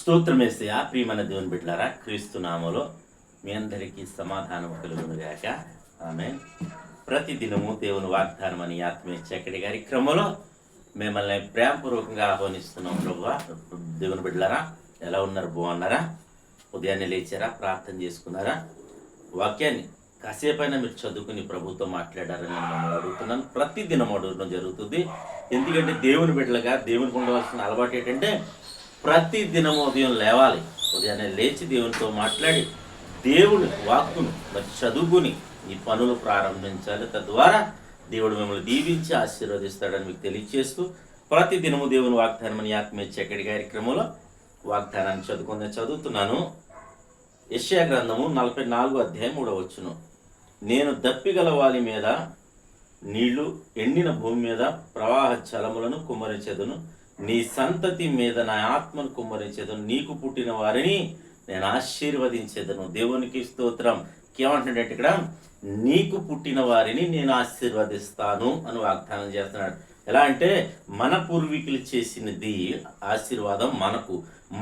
స్తోత్రమేసయ్యా. ప్రియమైన దేవుని బిడ్డలారా, క్రీస్తు నామములో మీ అందరికీ సమాధానం కలుగునుగాక. ఆమేన్. ప్రతిదినము దేవుని వాగ్దానం అని ఆత్మీయ చక్కటి కార్యక్రమంలో మిమ్మల్ని ప్రేమపూర్వకంగా ఆహ్వానిస్తున్నాం. ప్రభువా, దేవుని బిడ్డలారా, ఎలా ఉన్నారు? బాగున్నారా? ఉదయాన్నే లేచారా? ప్రార్థన చేసుకున్నారా? వాక్యాన్ని కాసేపైనా మీరు చదువుకుని ప్రభుతో మాట్లాడారని నేను మిమ్మల్ని అడుగుతున్నాను. ప్రతిదినం అడగడం జరుగుతుంది. ఎందుకంటే దేవుని బిడ్డలుగా దేవునికి ఉండవలసిన అలవాటు ఏంటంటే ప్రతి దినము ఉదయం లేవాలి. ఉదయాన్నే లేచి దేవునితో మాట్లాడి దేవుని వాక్కును మరి చదువుకుని ఈ పనులు ప్రారంభించాలి. తద్వారా దేవుడు మిమ్మల్ని దీవించి ఆశీర్వదిస్తాడని మీకు తెలియజేస్తూ ప్రతి దినము దేవుని వాగ్దానం అని ఆత్మీయ చక్కటి కార్యక్రమంలో వాగ్దానాన్ని చదువుతున్నాను. యెషయా గ్రంథము 44 అధ్యాయం 3వ వచనం. నేను దప్పిగల వాలి మీద నీళ్లు, ఎండిన భూమి మీద ప్రవాహ జలములను కుమ్మరించెదను. నీ సంతతి మీద నా ఆత్మను కుమ్మరించేదను. నీకు పుట్టిన వారిని నేను ఆశీర్వదించేదను. దేవునికి స్తోత్రం. ఏమంటున్నాడంటే ఇక్కడ నీకు పుట్టిన వారిని నేను ఆశీర్వదిస్తాను అని వాగ్దానం చేస్తున్నాడు. ఎలా అంటే మన పూర్వీకులు చేసినది ఆశీర్వాదం మనకు,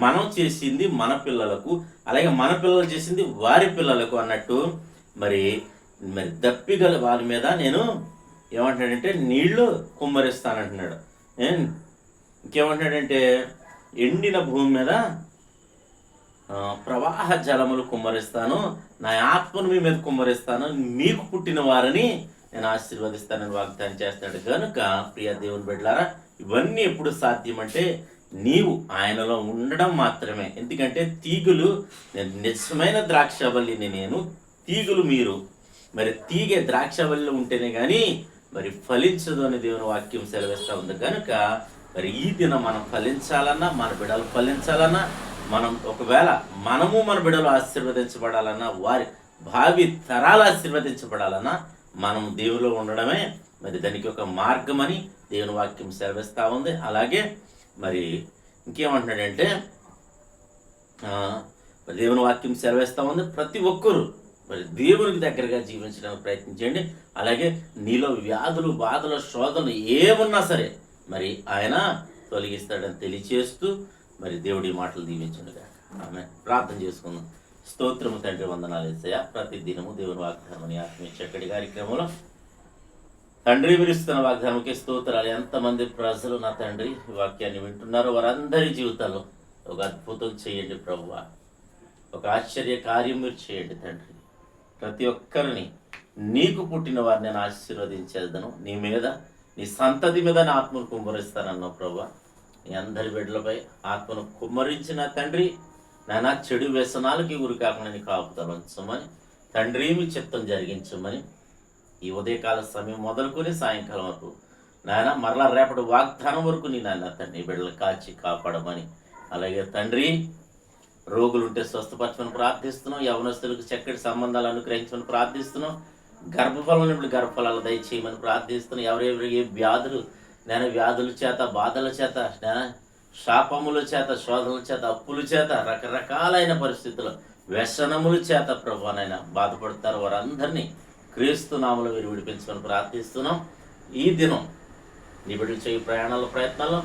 మనం చేసింది మన పిల్లలకు, అలాగే మన పిల్లలు చేసింది వారి పిల్లలకు అన్నట్టు మరి దప్పిగల వారి మీద నేను ఏమంటాడంటే నీళ్లు కుమ్మరిస్తానంటున్నాడు. ఇంకేమంటాడంటే ఎండిన భూమి మీద ప్రవాహ జలములు కుమ్మరిస్తాను, నా ఆత్మను మీ మీద కుమ్మరిస్తాను, మీకు పుట్టిన వారిని నేను ఆశీర్వదిస్తానని వాగ్దానం చేస్తాడు. కనుక ప్రియ దేవుని బిడ్డలారా, ఇవన్నీ ఎప్పుడు సాధ్యమంటే నీవు ఆయనలో ఉండడం మాత్రమే. ఎందుకంటే తీగులు, నిజమైన ద్రాక్షవల్లిని నేను, తీగులు మీరు. మరి తీగే ద్రాక్షవల్లి ఉంటేనే కానీ మరి ఫలించదు అని దేవుని వాక్యం సెలవిస్తూ ఉంది. కనుక మరి ఈ దినం మనం ఫలించాలన్నా, మన బిడ్డలు ఫలించాలన్నా, మనం ఒకవేళ మనము మన బిడ్డలు ఆశీర్వదించబడాలన్నా, వారి భావి తరాలు ఆశీర్వదించబడాలన్నా మనం దేవులో ఉండడమే మరి దానికి ఒక మార్గం అని దేవుని వాక్యం సెలవిస్తూ ఉంది. అలాగే మరి ఇంకేమంటున్నాడంటే దేవుని వాక్యం సెలవిస్తూ ఉంది, ప్రతి ఒక్కరూ మరి దేవునికి దగ్గరగా జీవించడానికి ప్రయత్నించండి. అలాగే నీలో వ్యాధులు, బాధలు, శోధనలు ఏమున్నా సరే మరి ఆయన తొలగిస్తాడని తెలియచేస్తూ మరి దేవుడి మాటలు దీవించుండగా ఆమె ప్రార్థన చేసుకుందాం. స్తోత్రము తండ్రి, వందనాలు యేసయ్యా. ప్రతి దినము దేవుని వాగ్దానం అని ఆత్మీయ చక్కటి కార్యక్రమంలో తండ్రి మీరు ఇస్తున్న వాగ్దానంకి స్తోత్రాలు. ఎంతమంది ప్రజలు నా తండ్రి ఈ వాక్యాన్ని వింటున్నారో వారందరి జీవితాల్లో ఒక అద్భుతం చేయండి ప్రభువా, ఒక ఆశ్చర్య కార్యం మీరు చేయండి తండ్రి. ప్రతి ఒక్కరిని నీకు పుట్టిన వారిని నేను ఆశీర్వదించేదను. నీ మీద, నీ సంతతి మీద నా ఆత్మను కుమ్మరిస్తానన్నావు ప్రభా. నీ అందరి బిడ్డలపై ఆత్మను కుమ్మరించిన తండ్రి నాయన చెడు వ్యసనాలకి గురి కాకుండా నీ కాపుదలు ఉంచమని తండ్రి మీ చిత్తం జరిగించమని ఈ ఉదయకాల సమయం మొదలుకొని సాయంకాలం వరకు నాయన మరలా రేపటి వాగ్దానం వరకు నీ నాయన తండ్రి బిడ్డలు కాచి కాపాడమని, అలాగే తండ్రి రోగులుంటే స్వస్థపరచమని ప్రార్థిస్తున్నాం. యవనస్తులకు చక్కటి సంబంధాలు అనుగ్రహించమని ప్రార్థిస్తున్నాం. గర్భఫలం ఇప్పుడు గర్భఫలాలు దయచేయమని ప్రార్థిస్తున్నాం. ఎవరెవరు ఏ వ్యాధులు నేను వ్యాధుల చేత, బాధల చేత, శాపముల చేత, శోధనల చేత, అప్పుల చేత, రకరకాలైన పరిస్థితులు, వ్యసనముల చేత ప్రభువనైనా బాధపడతారు వారందరినీ క్రీస్తు నామములో మీరు విడిపించమని ప్రార్థిస్తున్నాం. ఈ దినం నీ బిడ్డలు చేయి ప్రయత్నాల్లో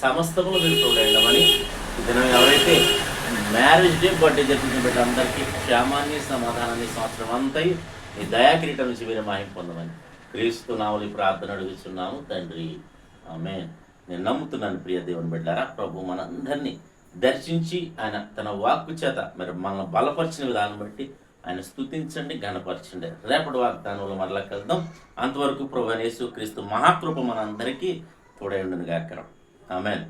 సమస్తములు మీరు తోడైండమని, ఈ దినం ఎవరైతే మ్యారేజ్ డే, బర్త్డే జరిపిన బిడ్డ అందరికీ క్షేమాన్ని, సమాధానాన్ని సంవత్సరం అంతా నీ దయాకిరీటం నుంచి మీరు మహిమ పొందమని క్రీస్తు నామములో ప్రార్థన అడుగుతున్నాము తండ్రి. ఆమేన్. నేను నమ్ముతున్నాను ప్రియ దేవుని బిడ్డలారా, ప్రభు మనందరినీ దర్శించి ఆయన తన వాక్కు చేత మరి మనల్ని బలపరిచిన విధానం బట్టి ఆయన స్తుతించండి, ఘనపరచండి. రేపటి వాగ్దానంలో మరలా కలుద్దాం. అంతవరకు ప్రభు యేసు క్రీస్తు మహాకృప మనందరికీ తోడై ఉండును గాక. ఆమేన్.